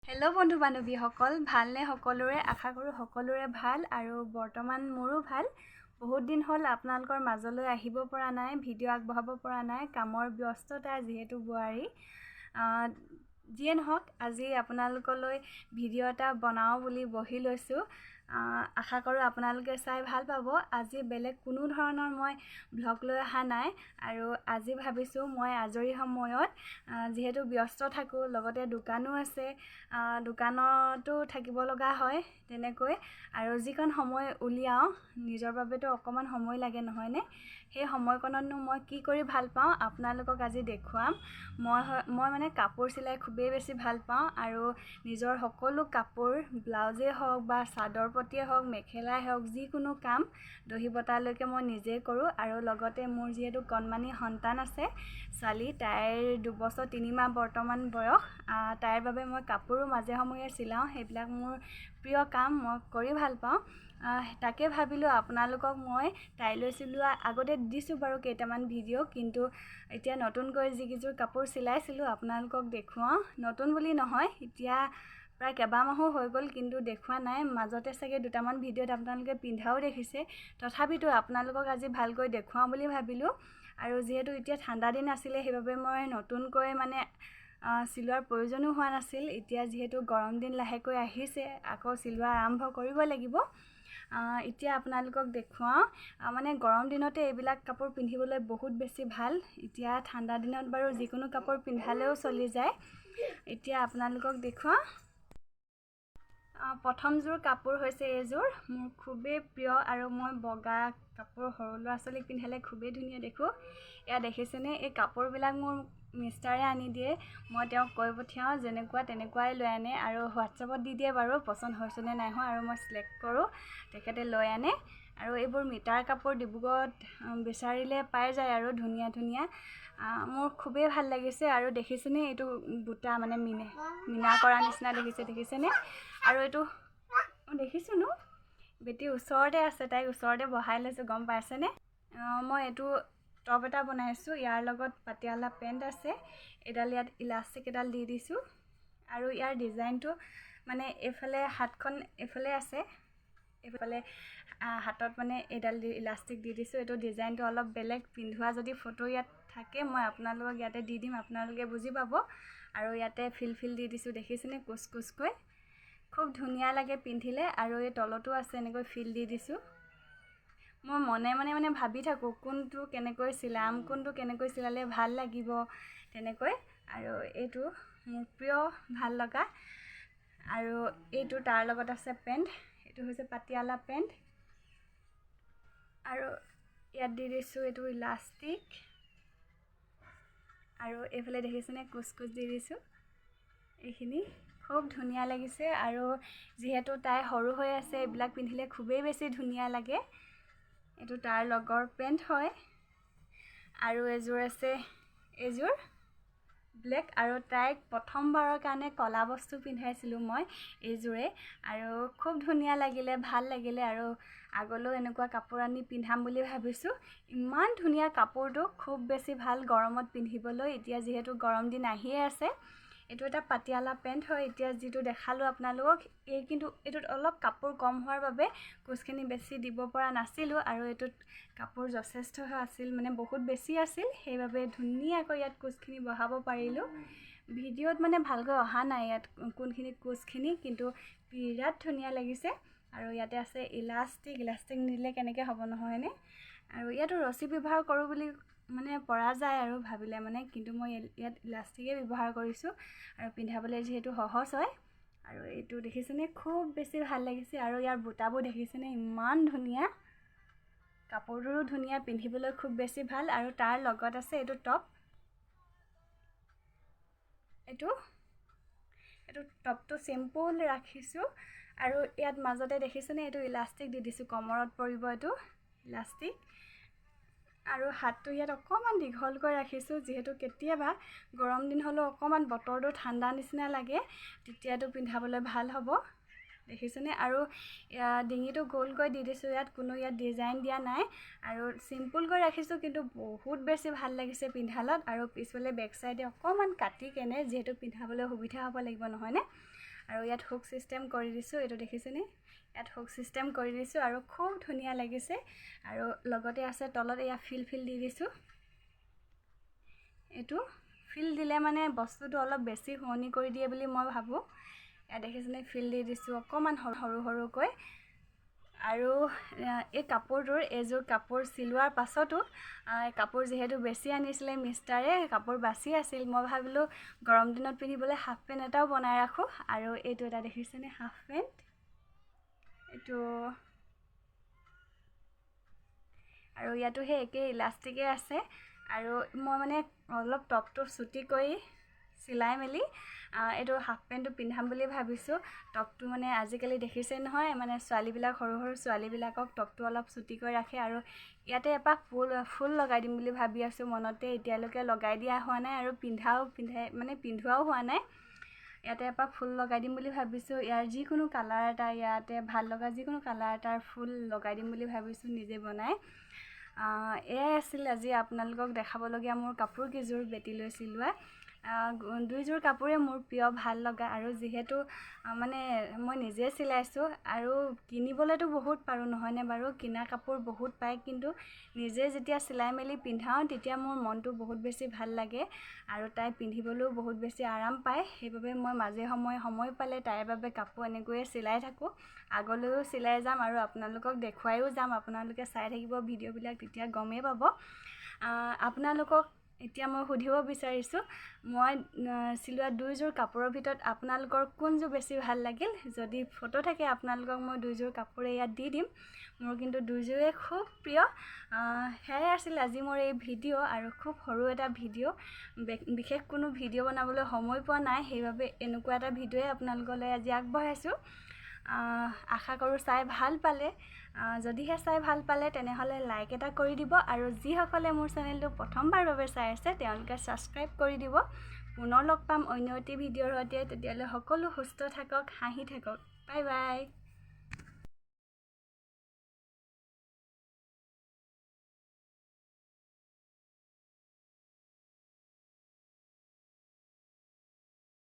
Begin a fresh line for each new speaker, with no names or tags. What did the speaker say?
Hello' বন্ধু বান্ধৱীসকল, ভালনে সকলোৰে? আশা কৰোঁ সকলোৰে ভাল আৰু বৰ্তমান মোৰো ভাল। বহুত দিন হ'ল আপোনালোকৰ মাজলৈ আহিব পৰা নাই, ভিডিঅ' আগবঢ়াব পৰা নাই, কামৰ ব্যস্ততা যিহেতু বোৱাৰী। যিয়ে নহওক, আজি আপোনালোকলৈ ভিডিঅ' এটা বনাওঁ বুলি বহি লৈছোঁ। আশা কৰোঁ আপোনালোকে চাই ভাল পাব। আজি বেলেগ কোনো ধৰণৰ মই ভ্লগ লৈ অহা নাই আৰু আজি ভাবিছোঁ মই আজৰি সময়ত যিহেতু ব্যস্ত থাকোঁ, লগতে দোকানো আছে, দোকানতো থাকিব লগা হয় তেনেকৈ, আৰু যিকণ সময় উলিয়াওঁ নিজৰ বাবেতো অকণমান সময় লাগে নহয়নে? সেই সময়কণতনো মই কি কৰি ভাল পাওঁ আপোনালোকক আজি দেখুৱাম। মই মানে কাপোৰ চিলাই খুবেই বেছি ভাল পাওঁ আৰু নিজৰ সকলো কাপোৰ, ব্লাউজেই হওক বা চাদৰ পটিয়ে হওক, মেখেলাই হওক, যিকোনো কাম দহি বটালৈকে মই নিজেই কৰোঁ। আৰু লগতে মোৰ যিহেতু কণমানি সন্তান আছে, ছোৱালী, তাইৰ 2 বছৰ 3 মাহ বৰ্তমান বয়স, তাইৰ বাবে মই কাপোৰো মাজে সময়ে চিলাওঁ। সেইবিলাক মোৰ প্ৰিয় কাম, মই কৰি ভাল পাওঁ। তাকে ভাবিলোঁ আপোনালোকক মই তাইলৈ চিলোৱা আগতে দিছোঁ বাৰু কেইটামান ভিডিঅ', কিন্তু এতিয়া নতুনকৈ যিকেইযোৰ কাপোৰ চিলাইছিলোঁ আপোনালোকক দেখুৱাওঁ। নতুন বুলি নহয়, এতিয়া প্ৰায় কেইবামাহো হৈ গ'ল, কিন্তু দেখুওৱা নাই। মাজতে চাগে দুটামান ভিডিঅ'ত আপোনালোকে পিন্ধাও দেখিছে, তথাপিতো আপোনালোকক আজি ভালকৈ দেখুৱাওঁ বুলি ভাবিলোঁ। আৰু যিহেতু এতিয়া ঠাণ্ডা দিন আছিলে, সেইবাবে মই নতুনকৈ মানে চিলোৱাৰ প্ৰয়োজনো হোৱা নাছিল। এতিয়া যিহেতু গৰম দিন লাহেকৈ আহিছে, আকৌ চিলোৱা আৰম্ভ কৰিব লাগিব। এতিয়া আপোনালোকক দেখুৱাওঁ। মানে গৰম দিনতে এইবিলাক কাপোৰ পিন্ধিবলৈ বহুত বেছি ভাল। এতিয়া ঠাণ্ডা দিনত বাৰু যিকোনো কাপোৰ পিন্ধালেও চলি যায়। এতিয়া আপোনালোকক দেখুৱাওঁ। প্ৰথমযোৰ কাপোৰ হৈছে এইযোৰ, মোৰ খুবেই প্ৰিয় আৰু মই বগা কাপোৰ সৰু ল'ৰা ছোৱালীক পিন্ধালে খুবেই ধুনীয়া দেখোঁ। এয়া দেখিছেনে? এই কাপোৰবিলাক মোৰ মিষ্টাৰে আনি দিয়ে। মই তেওঁক কৈ পঠিয়াওঁ, যেনেকুৱা তেনেকুৱাই লৈ আনে আৰু হোৱাটছএপত দি দিয়ে বাৰু পচন্দ হৈছেনে নাই হোৱা, আৰু মই চিলেক্ট কৰোঁ, তেখেতে লৈ আনে। আৰু এইবোৰ মিটাৰ কাপোৰ ডিব্ৰুগড়ত বিচাৰিলে পাই যায় আৰু ধুনীয়া ধুনীয়া। মোৰ খুবেই ভাল লাগিছে। আৰু দেখিছেনে এইটো বুটা মানে মিনা কৰা নিচিনা দেখিছেনে? আৰু এইটো দেখিছোঁ নো, বেটী ওচৰতে আছে, তাইক ওচৰতে বহাই লৈছোঁ, গম পাইছেনে? মই এইটো টপ এটা বনাইছোঁ, ইয়াৰ লগত পাটিয়ালা পেণ্ট আছে, এডাল ইয়াত ইলাষ্টিক এডাল দি দিছোঁ। আৰু ইয়াৰ ডিজাইনটো মানে এইফালে হাতখন এইফালে আছে, এইফালে হাতত মানে এডাল ইলাষ্টিক দি দিছোঁ। এইটো ডিজাইনটো অলপ বেলেগ, পিন্ধোৱা যদি ফটো ইয়াত থাকে মই আপোনালোকক ইয়াতে দি দিম, আপোনালোকে বুজি পাব। আৰু ইয়াতে ফিল দি দিছোঁ, দেখিছেনে? কোচ কোচকৈ খুব ধুনীয়া লাগে পিন্ধিলে। আৰু এই তলতো আছে এনেকৈ ফিল দি দিছোঁ। মই মনে মনে ভাবি থাকোঁ কোনটো কেনেকৈ চিলাম, কোনটো কেনেকৈ চিলালে ভাল লাগিব তেনেকৈ। আৰু এইটো মোৰ প্ৰিয়, ভাল লগা। আৰু এইটো তাৰ লগত আছে পেণ্ট, এইটো হৈছে পাটিয়ালা পেণ্ট। আৰু ইয়াত দি দিছোঁ এইটো ইলাষ্টিক, আৰু এইফালে দেখিছেনে কোচ দি দিছোঁ। এইখিনি খুব ধুনীয়া লাগিছে। আৰু যিহেতু তাই সৰু হৈ আছে, এইবিলাক পিন্ধিলে খুবেই বেছি ধুনীয়া লাগে। এইটো তাৰ লগৰ পেণ্ট হয়। আৰু এযোৰ আছে, এইযোৰ ব্লেক, আৰু তাইক প্ৰথমবাৰৰ কাৰণে ক'লা বস্তু পিন্ধাইছিলোঁ মই এইযোৰে, আৰু খুব ধুনীয়া লাগিলে, ভাল লাগিলে। আৰু আগলৈও এনেকুৱা কাপোৰ আনি পিন্ধাম বুলি ভাবিছোঁ। ইমান ধুনীয়া কাপোৰটো, খুব বেছি ভাল গৰমত পিন্ধিবলৈ। এতিয়া যিহেতু গৰম দিন আহিয়ে আছে। এইটো এটা পাটিয়ালা পেণ্ট হয়, এতিয়া যিটো দেখালোঁ আপোনালোকক। কিন্তু এইটোত অলপ কাপোৰ কম হোৱাৰ বাবে কোচখিনি বেছি দিব পৰা নাছিলোঁ, আৰু এইটোত কাপোৰ যথেষ্ট আছিল, মানে বহুত বেছি আছিল, সেইবাবে ধুনীয়াকৈ ইয়াত কোচখিনি বহাব পাৰিলোঁ। ভিডিঅ'ত মানে ভালকৈ অহা নাই ইয়াত কোনখিনিত কোচখিনি, কিন্তু বিৰাট ধুনীয়া লাগিছে। আৰু ইয়াতে আছে ইলাষ্টিক নিদিলে কেনেকৈ হ'ব নহয়নে? আৰু ইয়াতো ৰছী ব্যৱহাৰ কৰোঁ বুলি মানে পৰা যায় আৰু ভাবিলে মানে, কিন্তু মই ইয়াত ইলাষ্টিকেই ব্যৱহাৰ কৰিছোঁ, আৰু পিন্ধাবলৈ যিহেতু সহজ হয়। আৰু এইটো দেখিছেনে? খুব বেছি ভাল লাগিছে। আৰু ইয়াৰ বুটাবোৰ দেখিছেনে? ইমান ধুনীয়া, কাপোৰটোৰো ধুনীয়া, পিন্ধিবলৈ খুব বেছি ভাল। আৰু তাৰ লগত আছে এইটো টপ, এইটো টপটো চিম্পুল ৰাখিছোঁ। আৰু ইয়াত মাজতে দেখিছেনে? এইটো ইলাষ্টিক দি দিছোঁ, কমৰত পৰিব এইটো ইলাষ্টিক। আৰু হাতটো ইয়াত অকণমান দীঘলকৈ ৰাখিছোঁ, যিহেতু কেতিয়াবা গৰম দিন হ'লেও অকণমান বতৰটো ঠাণ্ডা নিচিনা লাগে, তেতিয়াতো পিন্ধাবলৈ ভাল হ'ব, দেখিছেনে? আৰু ডিঙিটো গোলকৈ দি দিছোঁ, ইয়াত কোনো ডিজাইন দিয়া নাই, আৰু চিম্পুলকৈ ৰাখিছোঁ, কিন্তু বহুত বেছি ভাল লাগিছে পিন্ধালত। আৰু পিছফালে বেক চাইডে অকণমান কাটি কেনে, যিহেতু পিন্ধাবলৈ সুবিধা হ'ব লাগিব নহয়নে? আৰু ইয়াত হুক চিষ্টেম কৰি দিছোঁ, এইটো দেখিছেনে? ইয়াত হুক চিষ্টেম কৰি দিছোঁ আৰু খুব ধুনীয়া লাগিছে। আৰু লগতে আছে তলত এয়া ফিল দি দিছোঁ। এইটো ফিল দিলে মানে বস্তুটো অলপ বেছি শুৱনি কৰি দিয়ে বুলি মই ভাবোঁ। ইয়াত দেখিছেনে ফিল দি দিছোঁ অকণমান সৰুকৈ। আৰু এই কাপোৰটোৰ এইযোৰ কাপোৰ চিলোৱাৰ পাছতো কাপোৰ যিহেতু বেছি আনিছিলে মিষ্টাৰে, কাপোৰ বাছি আছিল, মই ভাবিলোঁ গৰম দিনত পিন্ধিবলৈ হাফ পেণ্ট এটাও বনাই ৰাখোঁ। আৰু এইটো এটা দেখিছেনে হাফ পেণ্ট, এইটো আৰু ইয়াতো সেই একেই ইলাষ্টিকে আছে। আৰু মই মানে অলপ টপটো চুটি কৰি চিলাই মেলি এইটো হাফ পেণ্টটো পিন্ধাম বুলি ভাবিছোঁ। টপটো মানে আজিকালি দেখিছে নহয়, মানে ছোৱালীবিলাক সৰু ছোৱালীবিলাকক টপটো অলপ চুটি কৰি ৰাখে। আৰু ইয়াতে এপাহ ফুল লগাই দিম বুলি ভাবি আছোঁ মনতে, এতিয়ালৈকে লগাই দিয়া হোৱা নাই আৰু পিন্ধোৱাও হোৱা নাই। ইয়াতে এপাহ ফুল লগাই দিম বুলি ভাবিছোঁ। ইয়াৰ যিকোনো কালাৰ এটা, ইয়াতে ভাল লগা যিকোনো কালাৰ এটাৰ ফুল লগাই দিম বুলি ভাবিছোঁ নিজে বনাই। এয়াই আছিল আজি আপোনালোকক দেখাবলগীয়া মোৰ কাপোৰকেইযোৰ বেটীলৈ চিলোৱা। দুইযোৰ কাপোৰে মোৰ প্ৰিয়, ভাল লগা। আৰু যিহেতু মানে মই নিজে চিলাইছোঁ আৰু কিনিবলৈতো বহুত পাৰোঁ নহয়নে বাৰু, কিনা কাপোৰ বহুত পায়, কিন্তু নিজে যেতিয়া চিলাই মেলি পিন্ধাওঁ তেতিয়া মোৰ মনটো বহুত বেছি ভাল লাগে আৰু তাই পিন্ধিবলৈও বহুত বেছি আৰাম পায়। সেইবাবে মই মাজে সময় পালে তাইৰ বাবে কাপোৰ এনেকৈয়ে চিলাই থাকোঁ। আগলৈও চিলাই যাম আৰু আপোনালোকক দেখুৱাইও যাম। আপোনালোকে চাই থাকিব ভিডিঅ'বিলাক, তেতিয়া গমেই পাব। আপোনালোকক এতিয়া মই সুধিব বিচাৰিছোঁ, মই চিলোৱা দুইযোৰ কাপোৰৰ ভিতৰত আপোনালোকৰ কোনযোৰ বেছি ভাল লাগিল? যদি ফটো থাকে আপোনালোকক মই দুইযোৰ কাপোৰে ইয়াত দি দিম। মোৰ কিন্তু দুইযোৰে খুব প্ৰিয়। সেয়াই আছিল আজি মোৰ এই ভিডিঅ', আৰু খুব সৰু এটা ভিডিঅ'। বিশেষ কোনো ভিডিঅ' বনাবলৈ সময় পোৱা নাই, সেইবাবে এনেকুৱা এটা ভিডিঅ'ই আপোনালোকলৈ আজি আগবঢ়াইছোঁ। আশা কৰোঁ চাই ভাল পালে। যদিহে চাই ভাল পালে তেনেহ'লে লাইক এটা কৰি দিব, আৰু যিসকলে মোৰ চেনেলটো প্ৰথমবাৰ বাবে চাই আছে তেওঁলোকে ছাবস্ক্ৰাইব কৰি দিব। পুনৰ লগ পাম অন্য এটি ভিডিঅ'ৰ সৈতে। তেতিয়ালৈ সকলো সুস্থ থাকক, হাঁহি থাকক। Bye bye.